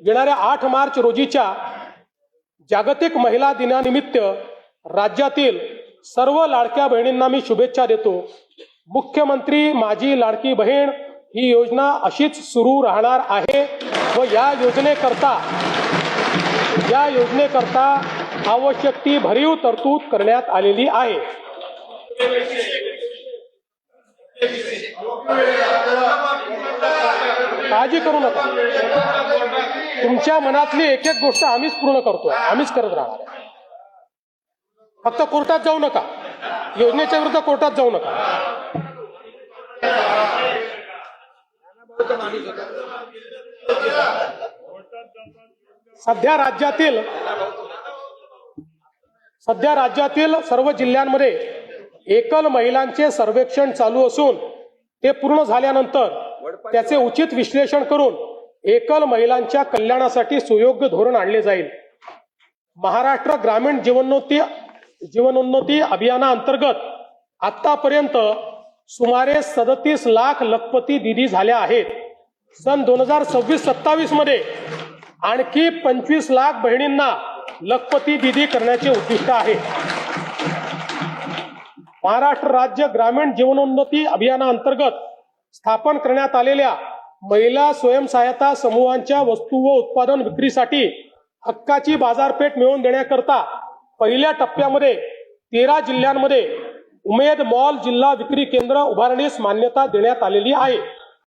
येणाऱ्या 8 मार्च रोजीच्या जागतिक महिला दिनानिमित्त राज्यातील सर्व लाडक्या बहिणींना मी शुभेच्छा देतो। मुख्यमंत्री माझी लाडकी बहीण ही योजना अशीच सुरू राहणार आहे व या योजनेकरता आवश्यक ती भरीव तरतूद करण्यात आलेली आहे। काळजी करू नका, तुमच्या मनातली एक एक गोष्ट आम्हीच पूर्ण करतो, आम्हीच करत राहणार। फक्त कोर्टात जाऊ नका, योजनेच्या विरुद्ध कोर्टात जाऊ नका। सध्या राज्यातील सर्व जिल्ह्यांमध्ये एकल महिलांचे सर्वेक्षण चालू असून ते पूर्ण झाल्यानंतर त्याचे उचित विश्लेषण करून एकल महिलांच्या कल्याणासाठी सुयोग्य धोरण आणले जाईल। महाराष्ट्र ग्रामीण जीवनोन्नती अभियानाअंतर्गत आतापर्यंत सुमारे 37 लाख लखपती दिदी झाल्या आहेत। सन 2026-27 मध्ये आणखी 25 लाख बहिणींना लखपती दिदी करण्याचे उद्दिष्ट आहे। महाराष्ट्र राज्य ग्रामीण जीवनोन्नती अभियानाअंतर्गत स्थापन करण्यात आलेल्या महिला स्वयंसहायता समूहांच्या वस्तू व उत्पादन विक्रीसाठी हक्काची बाजारपेठ मिळवून देण्याकरता पहिल्या टप्प्यामध्ये 13 जिल्ह्यांमध्ये उमेद मॉल जिल्हा विक्री केंद्र उभारणीस मान्यता देण्यात आलेली आहे।